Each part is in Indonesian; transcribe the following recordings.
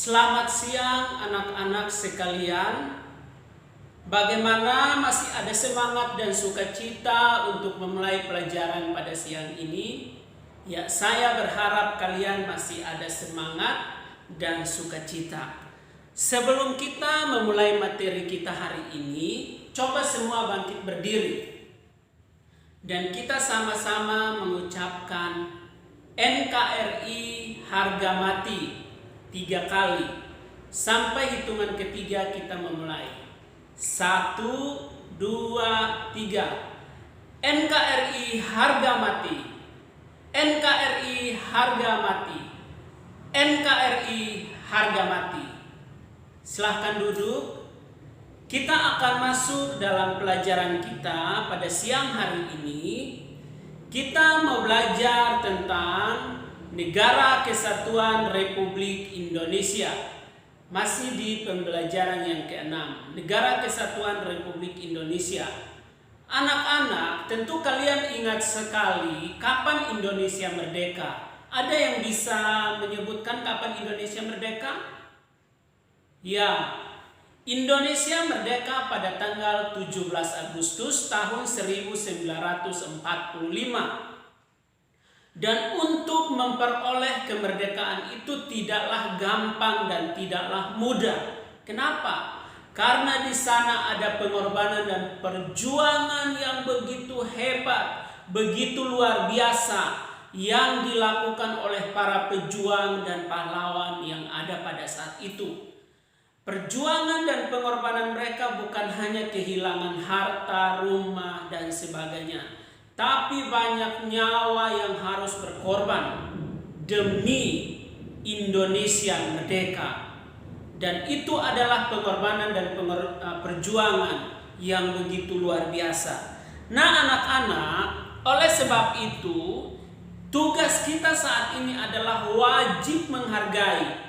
Selamat siang anak-anak sekalian. Bagaimana masih ada semangat dan sukacita untuk memulai pelajaran pada siang ini? Ya, saya berharap kalian masih ada semangat dan sukacita. Sebelum kita memulai materi kita hari ini, coba semua bangkit berdiri. Dan kita sama-sama mengucapkan NKRI harga mati 3 kali. Sampai hitungan ketiga kita memulai. 1, 2, 3. NKRI harga mati. NKRI harga mati. NKRI harga mati. Silahkan duduk. Kita akan masuk dalam pelajaran kita pada siang hari ini. Kita mau belajar tentang Negara Kesatuan Republik Indonesia. Masih di pembelajaran yang ke-6, Negara Kesatuan Republik Indonesia. Anak-anak, tentu kalian ingat sekali kapan Indonesia merdeka. Ada yang bisa menyebutkan kapan Indonesia merdeka? Ya, Indonesia merdeka pada tanggal 17 Agustus tahun 1945. Dan untuk memperoleh kemerdekaan itu tidaklah gampang dan tidaklah mudah. Kenapa? Karena di sana ada pengorbanan dan perjuangan yang begitu hebat, begitu luar biasa yang dilakukan oleh para pejuang dan pahlawan yang ada pada saat itu. Perjuangan dan pengorbanan mereka bukan hanya kehilangan harta, rumah, dan sebagainya, tapi banyak nyawa yang harus berkorban demi Indonesia merdeka. Dan itu adalah pengorbanan dan perjuangan yang begitu luar biasa. Nah anak-anak, oleh sebab itu tugas kita saat ini adalah wajib menghargai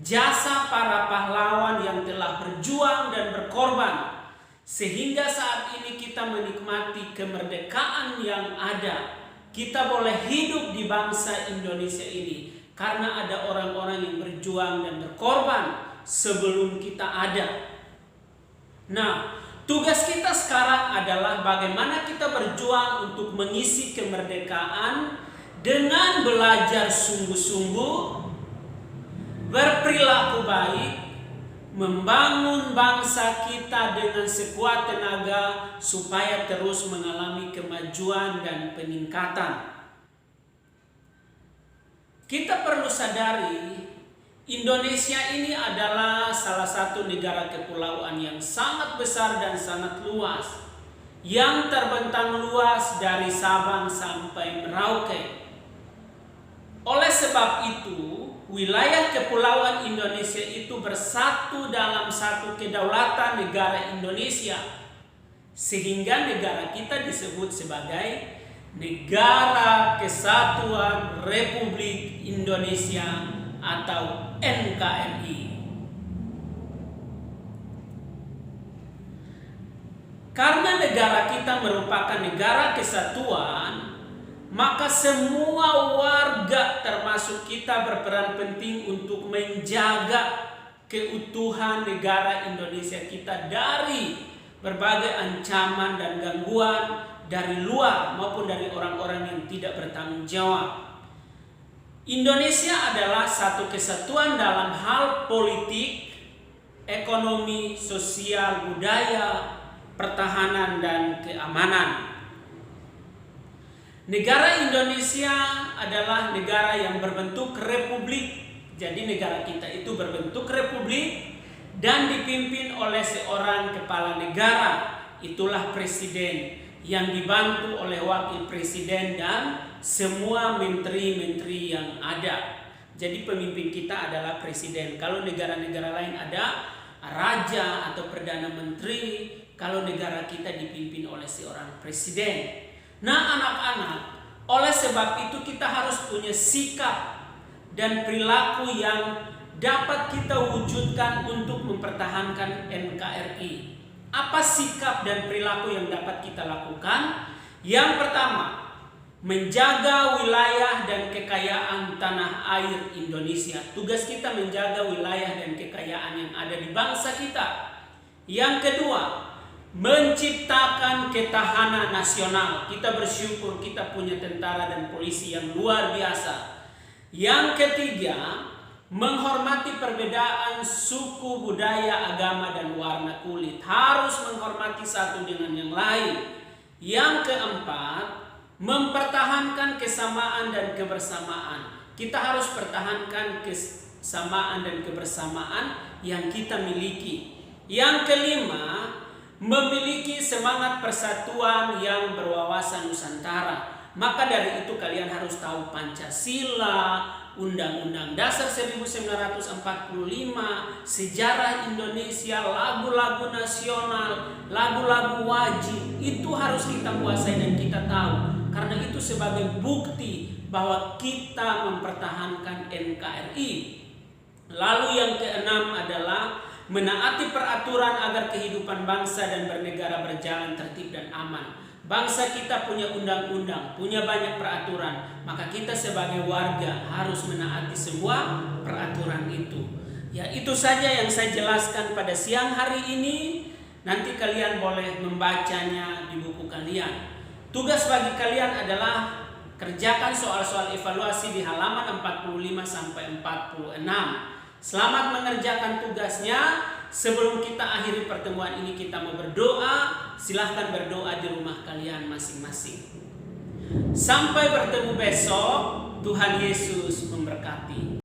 jasa para pahlawan yang telah berjuang dan berkorban, sehingga saat ini kita menikmati kemerdekaan yang ada. Kita boleh hidup di bangsa Indonesia ini karena ada orang-orang yang berjuang dan berkorban sebelum kita ada. Nah, tugas kita sekarang adalah bagaimana kita berjuang untuk mengisi kemerdekaan dengan belajar sungguh-sungguh, berperilaku baik, membangun bangsa kita dengan sekuat tenaga supaya terus mengalami kemajuan dan peningkatan. Kita perlu sadari Indonesia ini adalah salah satu negara kepulauan yang sangat besar dan sangat luas, yang terbentang luas dari Sabang sampai Merauke. Oleh sebab itu, wilayah kepulauan Indonesia itu bersatu dalam satu kedaulatan negara Indonesia, sehingga negara kita disebut sebagai Negara Kesatuan Republik Indonesia atau NKRI. Karena negara kita merupakan negara kesatuan, maka semua warga termasuk kita berperan penting untuk menjaga keutuhan negara Indonesia kita dari berbagai ancaman dan gangguan dari luar maupun dari orang-orang yang tidak bertanggung jawab. Indonesia adalah satu kesatuan dalam hal politik, ekonomi, sosial, budaya, pertahanan, dan keamanan. Negara Indonesia adalah negara yang berbentuk republik. Jadi negara kita itu berbentuk republik dan dipimpin oleh seorang kepala negara. Itulah presiden yang dibantu oleh wakil presiden dan semua menteri-menteri yang ada. Jadi pemimpin kita adalah presiden. Kalau negara-negara lain ada raja atau perdana menteri, kalau negara kita dipimpin oleh seorang presiden. Nah anak-anak, oleh sebab itu kita harus punya sikap dan perilaku yang dapat kita wujudkan untuk mempertahankan NKRI. Apa sikap dan perilaku yang dapat kita lakukan? Yang pertama, menjaga wilayah dan kekayaan tanah air Indonesia. Tugas kita menjaga wilayah dan kekayaan yang ada di bangsa kita. Yang kedua, menciptakan ketahanan nasional. Kita bersyukur kita punya tentara dan polisi yang luar biasa. Yang ketiga, menghormati perbedaan suku, budaya, agama, dan warna kulit. Harus menghormati satu dengan yang lain. Yang keempat, mempertahankan kesamaan dan kebersamaan. Kita harus pertahankan kesamaan dan kebersamaan yang kita miliki. Yang kelima, memiliki semangat persatuan yang berwawasan Nusantara. Maka dari itu kalian harus tahu Pancasila, Undang-Undang Dasar 1945, sejarah Indonesia, lagu-lagu nasional, lagu-lagu wajib. Itu harus kita kuasai dan kita tahu. Karena itu sebagai bukti bahwa kita mempertahankan NKRI. Lalu yang keenam adalah menaati peraturan agar kehidupan bangsa dan bernegara berjalan tertib dan aman. Bangsa kita punya undang-undang, punya banyak peraturan, maka kita sebagai warga harus menaati semua peraturan itu. Ya, itu saja yang saya jelaskan pada siang hari ini. Nanti kalian boleh membacanya di buku kalian. Tugas bagi kalian adalah kerjakan soal-soal evaluasi di halaman 45 sampai 46. Selamat mengerjakan tugasnya. Sebelum kita akhiri pertemuan ini, kita mau berdoa. Silahkan berdoa di rumah kalian masing-masing. Sampai bertemu besok. Tuhan Yesus memberkati.